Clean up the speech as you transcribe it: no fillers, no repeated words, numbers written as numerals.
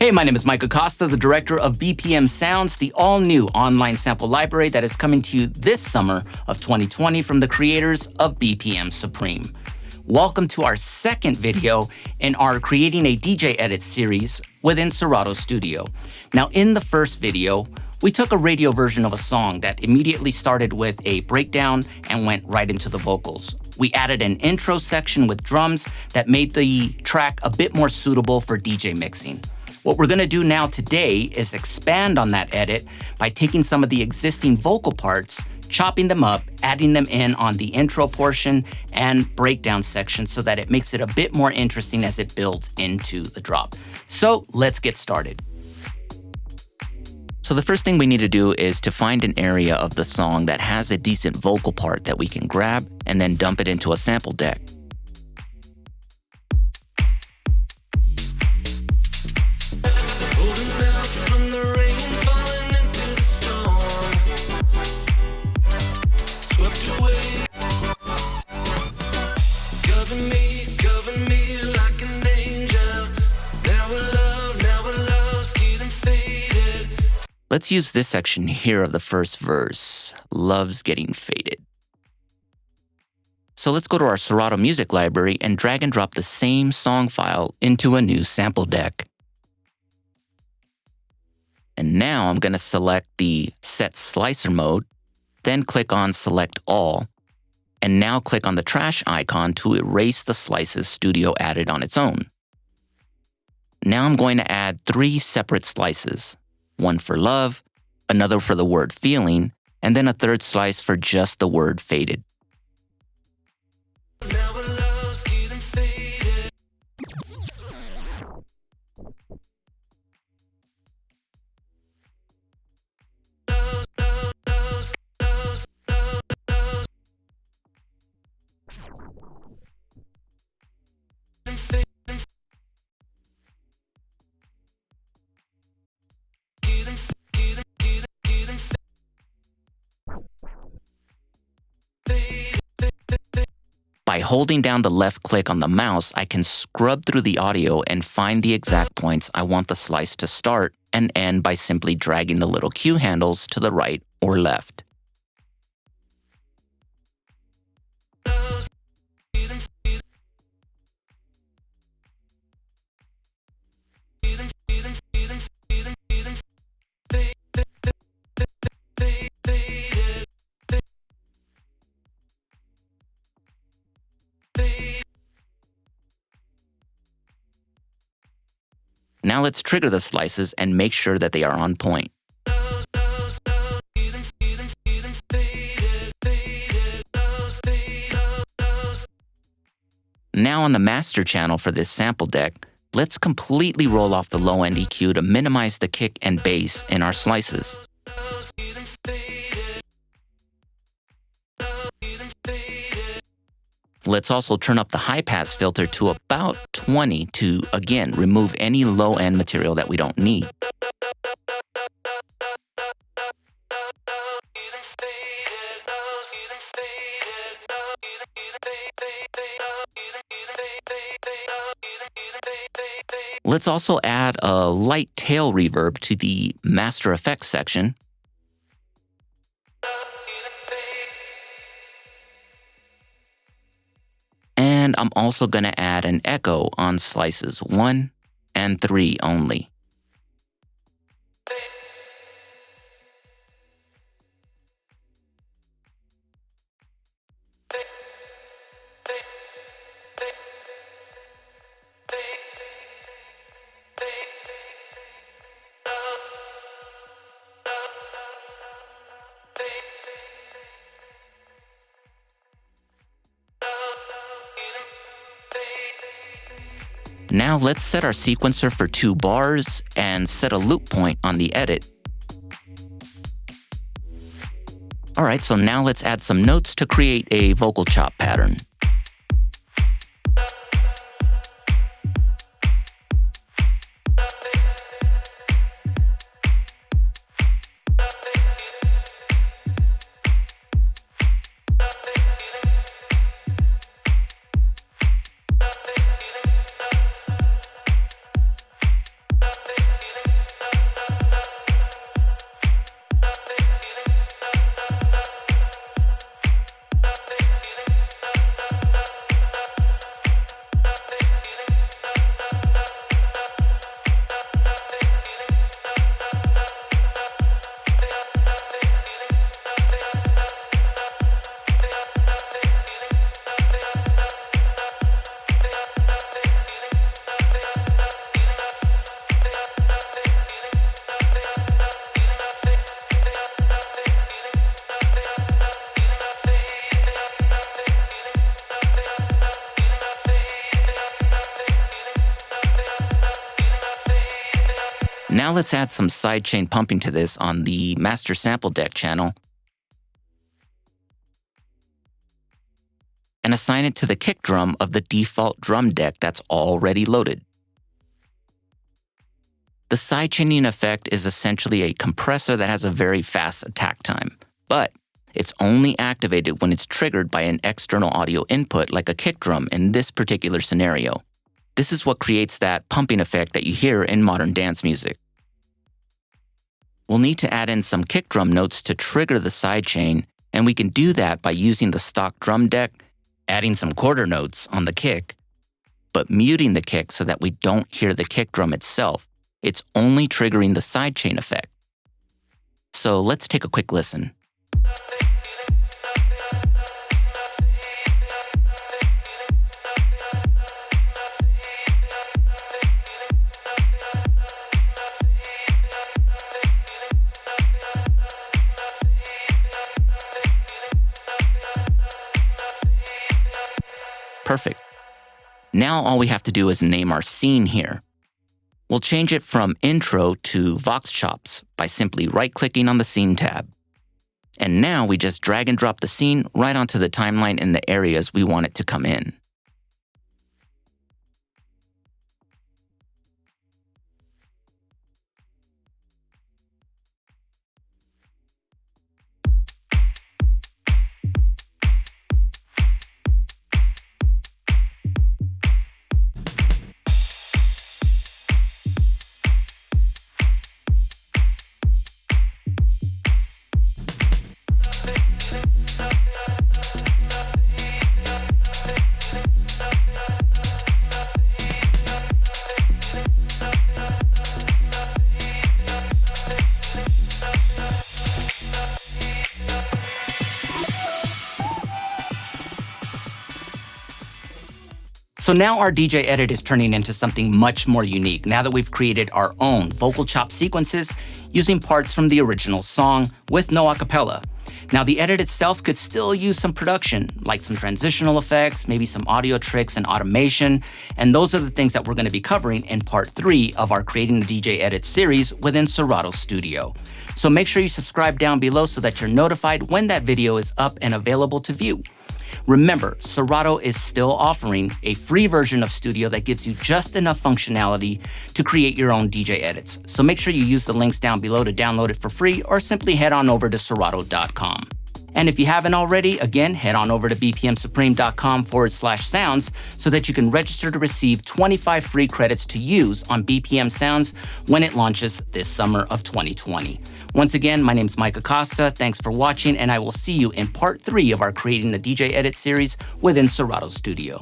Hey, my name is Mike Acosta, the director of BPM Sounds, the all-new online sample library that is coming to you this summer of 2020 from the creators of BPM Supreme. Welcome to our second video in our Creating a DJ Edit series within Serato Studio. Now, in the first video, we took a radio version of a song that immediately started with a breakdown and went right into the vocals. We added an intro section with drums that made the track a bit more suitable for DJ mixing. What we're gonna do now today is expand on that edit by taking some of the existing vocal parts, chopping them up, adding them in on the intro portion and breakdown section so that it makes it a bit more interesting as it builds into the drop. So let's get started. So the first thing we need to do is to find an area of the song that has a decent vocal part that we can grab and then dump it into a sample deck. Let's use this section here of the first verse, Love's Getting Faded. So let's go to our Serato music library and drag and drop the same song file into a new sample deck. And now I'm going to select the Set Slicer mode, then click on Select All, and now click on the trash icon to erase the slices Studio added on its own. Now I'm going to add 3 separate slices. One for love, another for the word feeling, and then a third slice for just the word faded. By holding down the left click on the mouse, I can scrub through the audio and find the exact points I want the slice to start and end by simply dragging the little cue handles to the right or left. Now let's trigger the slices and make sure that they are on point. Now on the master channel for this sample deck, let's completely roll off the low-end EQ to minimize the kick and bass in our slices. Let's also turn up the high-pass filter to about 20 to, again, remove any low-end material that we don't need. Let's also add a light tail reverb to the master effects section. And I'm also going to add an echo on slices 1 and 3 only. Now let's set our sequencer for 2 bars and set a loop point on the edit. Alright, so now let's add some notes to create a vocal chop pattern. Now let's add some sidechain pumping to this on the master sample deck channel and assign it to the kick drum of the default drum deck that's already loaded. The sidechaining effect is essentially a compressor that has a very fast attack time, but it's only activated when it's triggered by an external audio input like a kick drum in this particular scenario. This is what creates that pumping effect that you hear in modern dance music. We'll need to add in some kick drum notes to trigger the sidechain, and we can do that by using the stock drum deck, adding some quarter notes on the kick, but muting the kick so that we don't hear the kick drum itself. It's only triggering the sidechain effect. So let's take a quick listen. Perfect. Now all we have to do is name our scene here. We'll change it from intro to Vox Chops by simply right-clicking on the scene tab. And now we just drag and drop the scene right onto the timeline in the areas we want it to come in. So now our DJ edit is turning into something much more unique now that we've created our own vocal chop sequences using parts from the original song with no acapella. Now the edit itself could still use some production, like some transitional effects, maybe some audio tricks and automation, and those are the things that we're going to be covering in part 3 of our Creating the DJ Edit series within Serato Studio. So make sure you subscribe down below so that you're notified when that video is up and available to view. Remember, Serato is still offering a free version of Studio that gives you just enough functionality to create your own DJ edits. So make sure you use the links down below to download it for free, or simply head on over to Serato.com. And if you haven't already, again, head on over to bpmsupreme.com/sounds so that you can register to receive 25 free credits to use on BPM Sounds when it launches this summer of 2020. Once again, my name's Mike Acosta. Thanks for watching, and I will see you in part 3 of our Creating the DJ Edit series within Serato Studio.